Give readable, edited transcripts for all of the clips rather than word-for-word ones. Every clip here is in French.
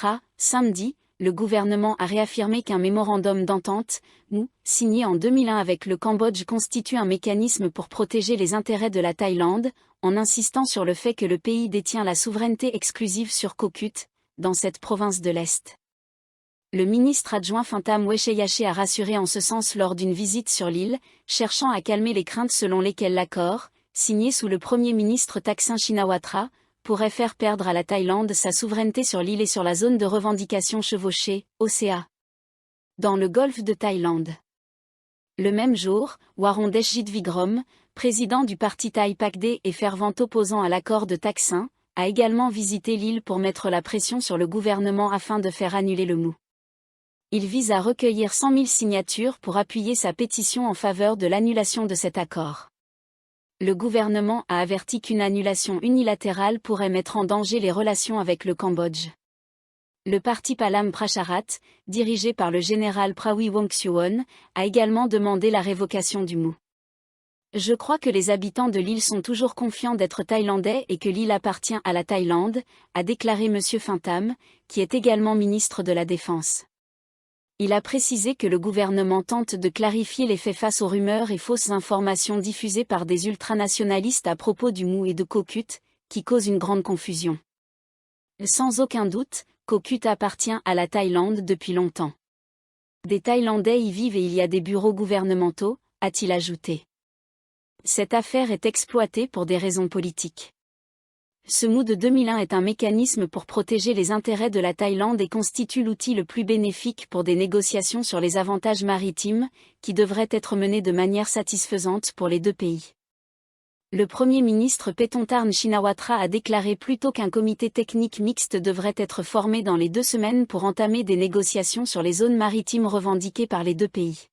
Shinawatra, samedi, le gouvernement a réaffirmé qu'un mémorandum d'entente, MOU, signé en 2001 avec le Cambodge constitue un mécanisme pour protéger les intérêts de la Thaïlande, en insistant sur le fait que le pays détient la souveraineté exclusive sur Koh Kut, dans cette province de l'Est. Le ministre adjoint Fintam Wechayachai a rassuré en ce sens lors d'une visite sur l'île, cherchant à calmer les craintes selon lesquelles l'accord, signé sous le Premier ministre Thaksin Shinawatra, pourrait faire perdre à la Thaïlande sa souveraineté sur l'île et sur la zone de revendication chevauchée, OCA, dans le golfe de Thaïlande. Le même jour, Warong Jitvigrom, président du parti Thai Pakde et fervent opposant à l'accord de Thaksin, a également visité l'île pour mettre la pression sur le gouvernement afin de faire annuler le MOU. Il vise à recueillir 100 000 signatures pour appuyer sa pétition en faveur de l'annulation de cet accord. Le gouvernement a averti qu'une annulation unilatérale pourrait mettre en danger les relations avec le Cambodge. Le parti Palam Pracharat, dirigé par le général Prawi Wongsuwon, a également demandé la révocation du MOU. Je crois que les habitants de l'île sont toujours confiants d'être thaïlandais et que l'île appartient à la Thaïlande, a déclaré M. Fintam, qui est également ministre de la Défense. Il a précisé que le gouvernement tente de clarifier les faits face aux rumeurs et fausses informations diffusées par des ultranationalistes à propos du MOU et de Koh Kut, qui causent une grande confusion. Sans aucun doute, Koh Kut appartient à la Thaïlande depuis longtemps. Des Thaïlandais y vivent et il y a des bureaux gouvernementaux, a-t-il ajouté. Cette affaire est exploitée pour des raisons politiques. Ce MOU de 2001 est un mécanisme pour protéger les intérêts de la Thaïlande et constitue l'outil le plus bénéfique pour des négociations sur les avantages maritimes, qui devraient être menées de manière satisfaisante pour les deux pays. Le Premier ministre Paetongtarn Shinawatra a déclaré plus tôt qu'un comité technique mixte devrait être formé dans les 2 semaines pour entamer des négociations sur les zones maritimes revendiquées par les deux pays.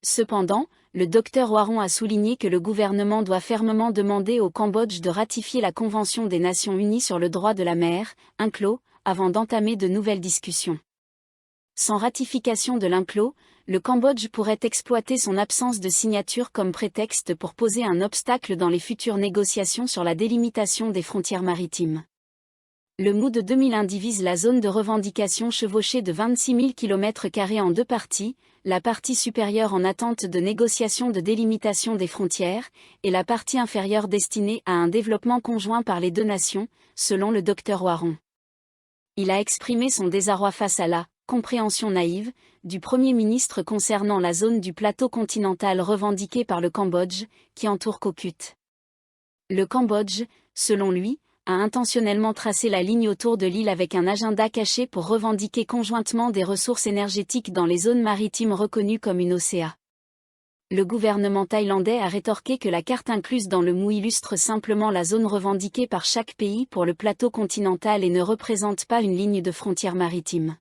Cependant, le Dr Warong a souligné que le gouvernement doit fermement demander au Cambodge de ratifier la Convention des Nations Unies sur le droit de la mer, UNCLOS, avant d'entamer de nouvelles discussions. Sans ratification de l'UNCLOS, le Cambodge pourrait exploiter son absence de signature comme prétexte pour poser un obstacle dans les futures négociations sur la délimitation des frontières maritimes. Le MOU de 2001 divise la zone de revendication chevauchée de 26 000 km² en 2 parties, la partie supérieure en attente de négociation de délimitation des frontières, et la partie inférieure destinée à un développement conjoint par les deux nations, selon le Dr Warong. Il a exprimé son désarroi face à la « compréhension naïve » du Premier ministre concernant la zone du plateau continental revendiquée par le Cambodge, qui entoure Koh Kut. Le Cambodge, selon lui, a intentionnellement tracé la ligne autour de l'île avec un agenda caché pour revendiquer conjointement des ressources énergétiques dans les zones maritimes reconnues comme une OCA. Le gouvernement thaïlandais a rétorqué que la carte incluse dans le MOU illustre simplement la zone revendiquée par chaque pays pour le plateau continental et ne représente pas une ligne de frontière maritime.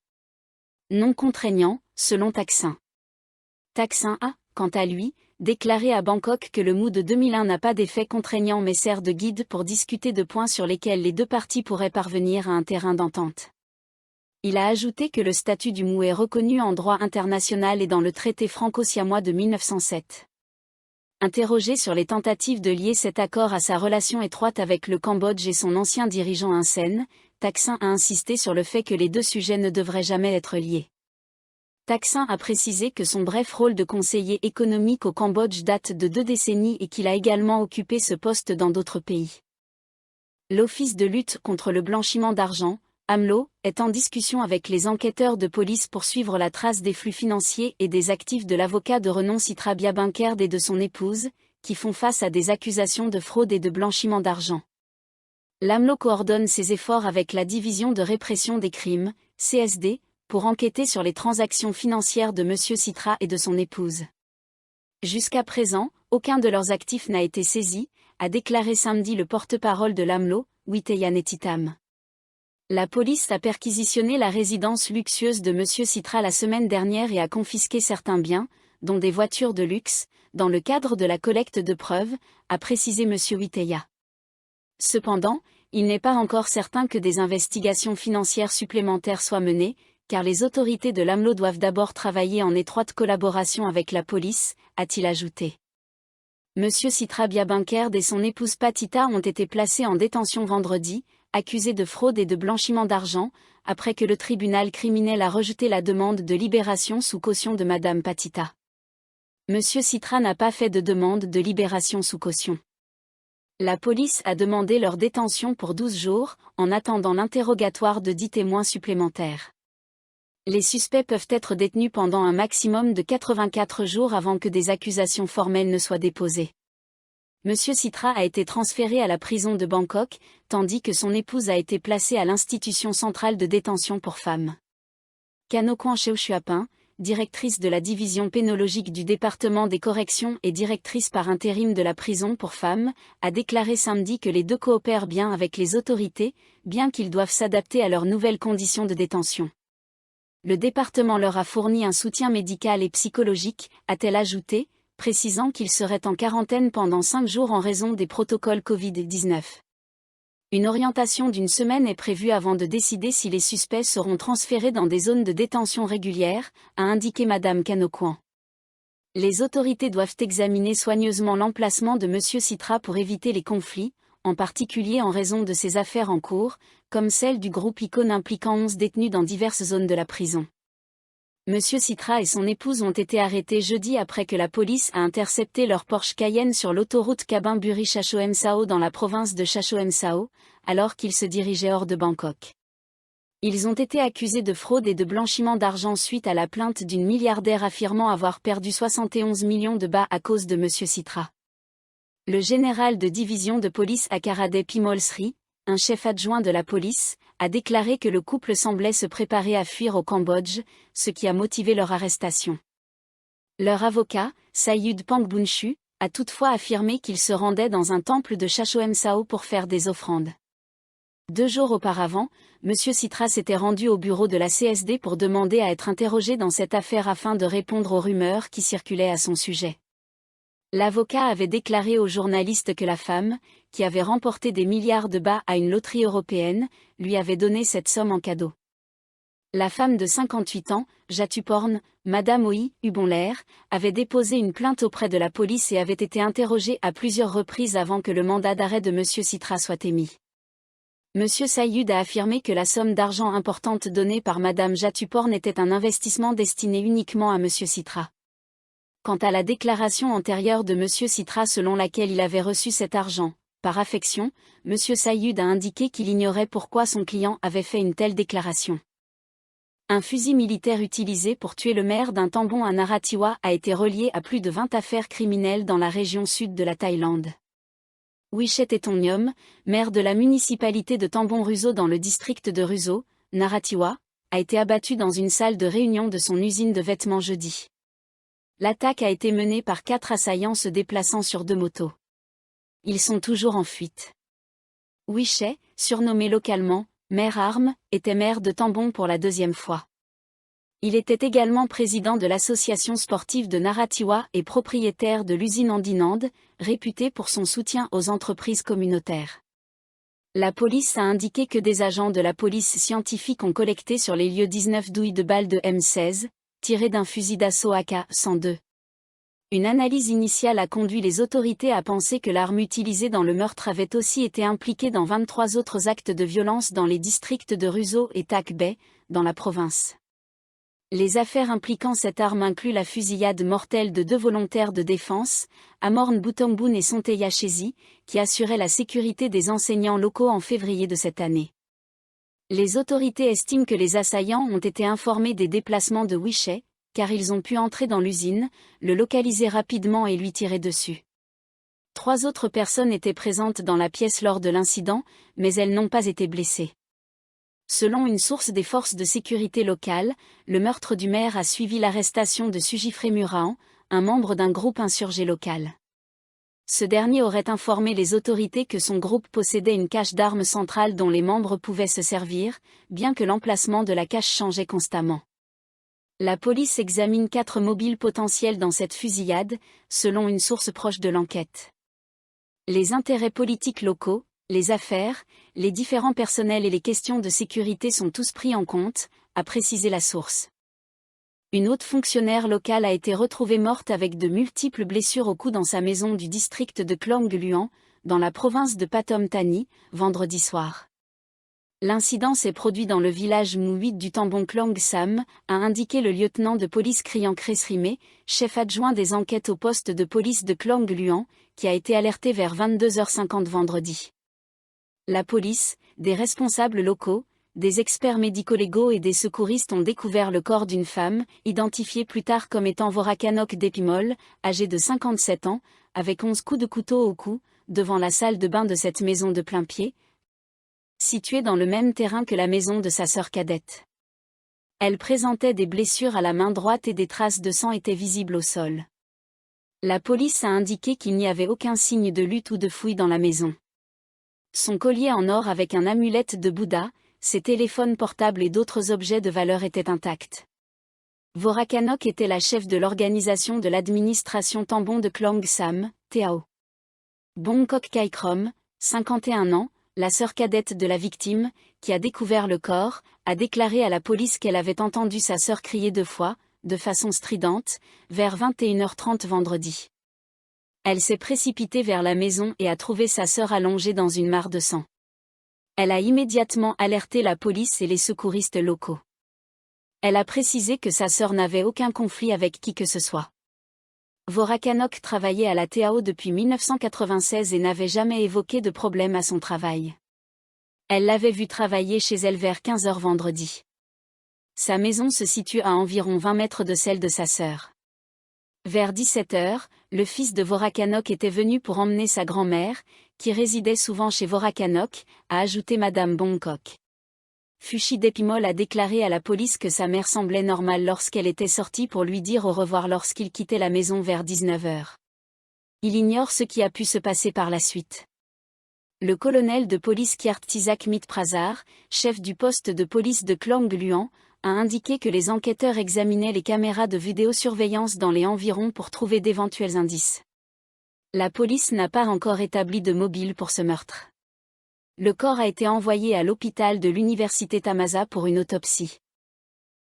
Non contraignant, selon Thaksin. Thaksin a, quant à lui, déclaré à Bangkok que le MOU de 2001 n'a pas d'effet contraignant mais sert de guide pour discuter de points sur lesquels les deux parties pourraient parvenir à un terrain d'entente. Il a ajouté que le statut du MOU est reconnu en droit international et dans le traité franco-siamois de 1907. Interrogé sur les tentatives de lier cet accord à sa relation étroite avec le Cambodge et son ancien dirigeant Hun Sen, Thaksin a insisté sur le fait que les deux sujets ne devraient jamais être liés. Thaksin a précisé que son bref rôle de conseiller économique au Cambodge date de 2 décennies et qu'il a également occupé ce poste dans d'autres pays. L'Office de lutte contre le blanchiment d'argent, AMLO, est en discussion avec les enquêteurs de police pour suivre la trace des flux financiers et des actifs de l'avocat de renom Sitra Byabangkerd et de son épouse, qui font face à des accusations de fraude et de blanchiment d'argent. L'AMLO coordonne ses efforts avec la Division de répression des crimes, CSD, pour enquêter sur les transactions financières de M. Sitra et de son épouse. Jusqu'à présent, aucun de leurs actifs n'a été saisi, a déclaré samedi le porte-parole de l'AMLO, Witeya Netitam. La police a perquisitionné la résidence luxueuse de M. Sitra la semaine dernière et a confisqué certains biens, dont des voitures de luxe, dans le cadre de la collecte de preuves, a précisé M. Witeya. Cependant, il n'est pas encore certain que des investigations financières supplémentaires soient menées, car les autorités de l'AMLO doivent d'abord travailler en étroite collaboration avec la police, a-t-il ajouté. M. Sitra Byabangkerd et son épouse Patita ont été placés en détention vendredi, accusés de fraude et de blanchiment d'argent, après que le tribunal criminel a rejeté la demande de libération sous caution de Madame Patita. Monsieur Citra n'a pas fait de demande de libération sous caution. La police a demandé leur détention pour 12 jours, en attendant l'interrogatoire de 10 témoins supplémentaires. Les suspects peuvent être détenus pendant un maximum de 84 jours avant que des accusations formelles ne soient déposées. Monsieur Citra a été transféré à la prison de Bangkok, tandis que son épouse a été placée à l'institution centrale de détention pour femmes. Kanokwang Cheuchuapin, directrice de la division pénologique du département des corrections et directrice par intérim de la prison pour femmes, a déclaré samedi que les deux coopèrent bien avec les autorités, bien qu'ils doivent s'adapter à leurs nouvelles conditions de détention. Le département leur a fourni un soutien médical et psychologique, a-t-elle ajouté, précisant qu'ils seraient en quarantaine pendant 5 jours en raison des protocoles Covid-19. Une orientation d'une semaine est prévue avant de décider si les suspects seront transférés dans des zones de détention régulières, a indiqué Madame Kanokwang. Les autorités doivent examiner soigneusement l'emplacement de Monsieur Citra pour éviter les conflits, en particulier en raison de ses affaires en cours, comme celle du groupe Icône impliquant 11 détenus dans diverses zones de la prison. Monsieur Citra et son épouse ont été arrêtés jeudi après que la police a intercepté leur Porsche Cayenne sur l'autoroute Kabin-Buri-Chachoengsao dans la province de Chachoengsao, alors qu'ils se dirigeaient hors de Bangkok. Ils ont été accusés de fraude et de blanchiment d'argent suite à la plainte d'une milliardaire affirmant avoir perdu 71 millions de bahts à cause de Monsieur Citra. Le général de division de police Akarade Pimolsri, un chef adjoint de la police, a déclaré que le couple semblait se préparer à fuir au Cambodge, ce qui a motivé leur arrestation. Leur avocat, Sayud Pangbunshu, a toutefois affirmé qu'il se rendait dans un temple de Chachoengsao pour faire des offrandes. 2 jours auparavant, Monsieur Citra s'était rendu au bureau de la CSD pour demander à être interrogé dans cette affaire afin de répondre aux rumeurs qui circulaient à son sujet. L'avocat avait déclaré aux journalistes que la femme, qui avait remporté des milliards de bahts à une loterie européenne, lui avait donné cette somme en cadeau. La femme de 58 ans, Jatuporn, Madame Oi Ubonler, avait déposé une plainte auprès de la police et avait été interrogée à plusieurs reprises avant que le mandat d'arrêt de Monsieur Citra soit émis. Monsieur Sayud a affirmé que la somme d'argent importante donnée par Madame Jatuporn était un investissement destiné uniquement à Monsieur Citra. Quant à la déclaration antérieure de Monsieur Citra selon laquelle il avait reçu cet argent, par affection, Monsieur Sayud a indiqué qu'il ignorait pourquoi son client avait fait une telle déclaration. Un fusil militaire utilisé pour tuer le maire d'un tambon à Narathiwat a été relié à plus de 20 affaires criminelles dans la région sud de la Thaïlande. Wichet Etongnyom, maire de la municipalité de Tambon Ruso dans le district de Ruso, Narathiwat, a été abattu dans une salle de réunion de son usine de vêtements jeudi. L'attaque a été menée par 4 assaillants se déplaçant sur 2 motos. Ils sont toujours en fuite. Wichet, surnommé localement Maire Arme, était maire de Tambon pour la 2e fois. Il était également président de l'association sportive de Narathiwat et propriétaire de l'usine Andinand, réputée pour son soutien aux entreprises communautaires. La police a indiqué que des agents de la police scientifique ont collecté sur les lieux 19 douilles de balles de M16, tirées d'un fusil d'assaut AK-102. Une analyse initiale a conduit les autorités à penser que l'arme utilisée dans le meurtre avait aussi été impliquée dans 23 autres actes de violence dans les districts de Ruso et Tak Bay, dans la province. Les affaires impliquant cette arme incluent la fusillade mortelle de 2 volontaires de défense, Amorn Boutongbun et Sonteya Chezi, qui assuraient la sécurité des enseignants locaux en février de cette année. Les autorités estiment que les assaillants ont été informés des déplacements de Wichet, car ils ont pu entrer dans l'usine, le localiser rapidement et lui tirer dessus. 3 autres personnes étaient présentes dans la pièce lors de l'incident, mais elles n'ont pas été blessées. Selon une source des forces de sécurité locales, le meurtre du maire a suivi l'arrestation de Sujifre Muraan, un membre d'un groupe insurgé local. Ce dernier aurait informé les autorités que son groupe possédait une cache d'armes centrale dont les membres pouvaient se servir, bien que l'emplacement de la cache changeait constamment. La police examine 4 mobiles potentiels dans cette fusillade, selon une source proche de l'enquête. Les intérêts politiques locaux, les affaires, les différents personnels et les questions de sécurité sont tous pris en compte, a précisé la source. Une haute fonctionnaire locale a été retrouvée morte avec de multiples blessures au cou dans sa maison du district de Klong Luan, dans la province de Pathum Thani, vendredi soir. L'incident s'est produit dans le village Mou 8 du Tambon Klong Sam, a indiqué le lieutenant de police Krian Kresrime, chef adjoint des enquêtes au poste de police de Klong Luan, qui a été alerté vers 22h50 vendredi. La police, des responsables locaux, des experts médico-légaux et des secouristes ont découvert le corps d'une femme, identifiée plus tard comme étant Vorakanok Depimol, âgée de 57 ans, avec 11 coups de couteau au cou, devant la salle de bain de cette maison de plain-pied, située dans le même terrain que la maison de sa sœur cadette. Elle présentait des blessures à la main droite et des traces de sang étaient visibles au sol. La police a indiqué qu'il n'y avait aucun signe de lutte ou de fouille dans la maison. Son collier en or avec un amulette de Bouddha, ses téléphones portables et d'autres objets de valeur étaient intacts. Vorakanok était la chef de l'organisation de l'administration Tambon de Klong Sam, TAO. Bongkok Kaikrom, 51 ans, la sœur cadette de la victime, qui a découvert le corps, a déclaré à la police qu'elle avait entendu sa sœur crier 2 fois, de façon stridente, vers 21h30 vendredi. Elle s'est précipitée vers la maison et a trouvé sa sœur allongée dans une mare de sang. Elle a immédiatement alerté la police et les secouristes locaux. Elle a précisé que sa sœur n'avait aucun conflit avec qui que ce soit. Vorakanok travaillait à la TAO depuis 1996 et n'avait jamais évoqué de problème à son travail. Elle l'avait vu travailler chez elle vers 15h vendredi. Sa maison se situe à environ 20 mètres de celle de sa sœur. Vers 17h, le fils de Vorakanok était venu pour emmener sa grand-mère, qui résidait souvent chez Vorakanok, a ajouté Madame Bongkok. Fushi Depimol a déclaré à la police que sa mère semblait normale lorsqu'elle était sortie pour lui dire au revoir lorsqu'il quittait la maison vers 19h. Il ignore ce qui a pu se passer par la suite. Le colonel de police Kyartizak Mitprazar, chef du poste de police de Klong Luan, a indiqué que les enquêteurs examinaient les caméras de vidéosurveillance dans les environs pour trouver d'éventuels indices. La police n'a pas encore établi de mobile pour ce meurtre. Le corps a été envoyé à l'hôpital de l'université Tamasa pour une autopsie.